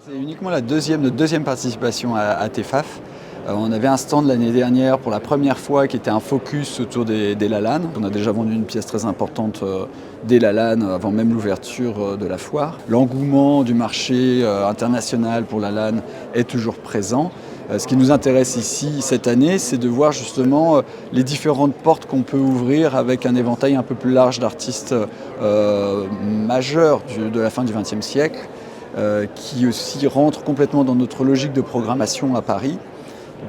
C'est uniquement notre deuxième participation à TEFAF. On avait un stand l'année dernière pour la première fois qui était un focus autour des Lalanne. On a déjà vendu une pièce très importante des Lalanne avant même l'ouverture de la foire. L'engouement du marché international pour Lalanne est toujours présent. Ce qui nous intéresse ici cette année, c'est de voir justement les différentes portes qu'on peut ouvrir avec un éventail un peu plus large d'artistes majeurs de la fin du XXe siècle, qui aussi rentrent complètement dans notre logique de programmation à Paris.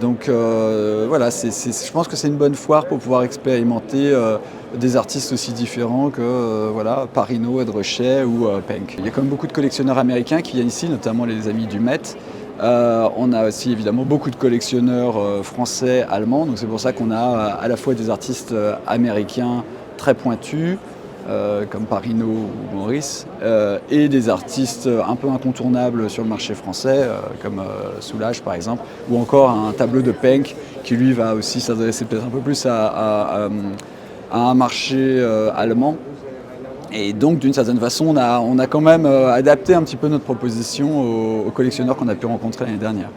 Donc voilà, je pense que c'est une bonne foire pour pouvoir expérimenter des artistes aussi différents que Parino, Ed Ruscha ou Penck. Il y a quand même beaucoup de collectionneurs américains qui viennent ici, notamment les amis du Met. On a aussi évidemment beaucoup de collectionneurs français, allemands, donc c'est pour ça qu'on a à la fois des artistes américains très pointus, comme Parino ou Maurice, et des artistes un peu incontournables sur le marché français, comme Soulage par exemple, ou encore un tableau de Penck qui lui va aussi s'adresser peut-être un peu plus à un marché allemand. Et donc d'une certaine façon, on a quand même adapté un petit peu notre proposition aux collectionneurs qu'on a pu rencontrer l'année dernière.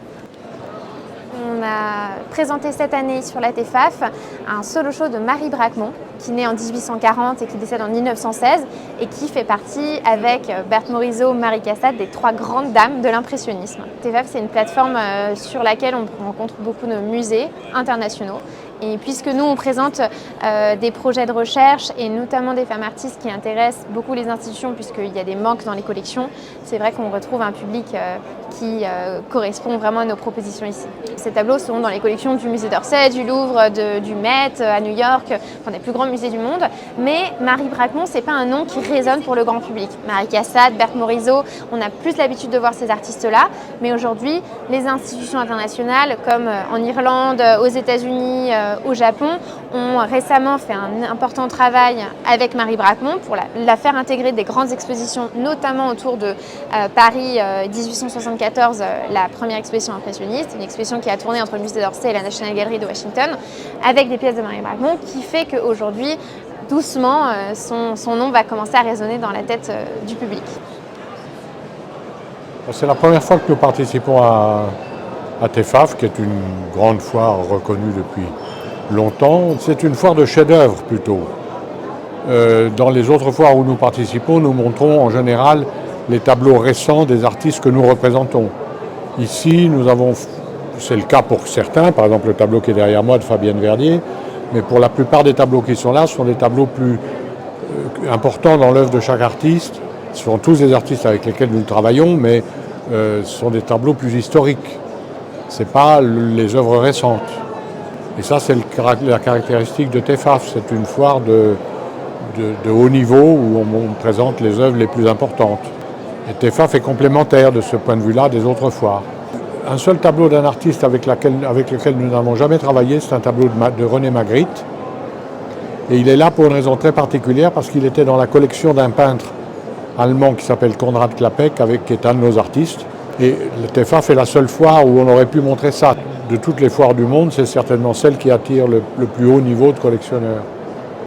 On a présenté cette année sur la TEFAF un solo show de Marie Bracmont, qui naît en 1840 et qui décède en 1916 et qui fait partie avec Berthe Morisot, Marie Cassatt des trois grandes dames de l'impressionnisme. TEFAF, c'est une plateforme sur laquelle on rencontre beaucoup de musées internationaux. Et puisque nous, on présente des projets de recherche et notamment des femmes artistes qui intéressent beaucoup les institutions puisqu'il y a des manques dans les collections, c'est vrai qu'on retrouve un public qui correspond vraiment à nos propositions ici. Ces tableaux seront dans les collections du musée d'Orsay, du Louvre, du Met, à New York, enfin des plus grands musées du monde. Mais Marie Bracmont, c'est pas un nom qui résonne pour le grand public. Marie Cassatt, Berthe Morisot, on a plus l'habitude de voir ces artistes-là. Mais aujourd'hui, les institutions internationales, comme en Irlande, aux États-Unis, au Japon, ont récemment fait un important travail avec Marie Bracmont pour la faire intégrer des grandes expositions, notamment autour de Paris 1874, la première exposition impressionniste, une exposition qui a tourné entre le musée d'Orsay et la National Gallery de Washington, avec des pièces de Marie Bracmont, qui fait qu'aujourd'hui, doucement, son nom va commencer à résonner dans la tête du public. C'est la première fois que nous participons à TEFAF, qui est une grande foire reconnue depuis longtemps. C'est une foire de chefs-d'œuvre plutôt. Dans les autres foires où nous participons, nous montrons en général les tableaux récents des artistes que nous représentons. Ici, c'est le cas pour certains, par exemple le tableau qui est derrière moi de Fabienne Verdier, mais pour la plupart des tableaux qui sont là, ce sont des tableaux plus importants dans l'œuvre de chaque artiste. Ce sont tous des artistes avec lesquels nous travaillons, mais ce sont des tableaux plus historiques. Ce n'est pas les œuvres récentes. Et ça, c'est la caractéristique de TEFAF. C'est une foire de haut niveau où on présente les œuvres les plus importantes. Et TEFAF est complémentaire de ce point de vue-là des autres foires. Un seul tableau d'un artiste avec lequel nous n'avons jamais travaillé, c'est un tableau de René Magritte. Et il est là pour une raison très particulière, parce qu'il était dans la collection d'un peintre allemand qui s'appelle Konrad Klapek, qui est un de nos artistes. Et le TEFAF est la seule foire où on aurait pu montrer ça. De toutes les foires du monde, c'est certainement celle qui attire le plus haut niveau de collectionneurs.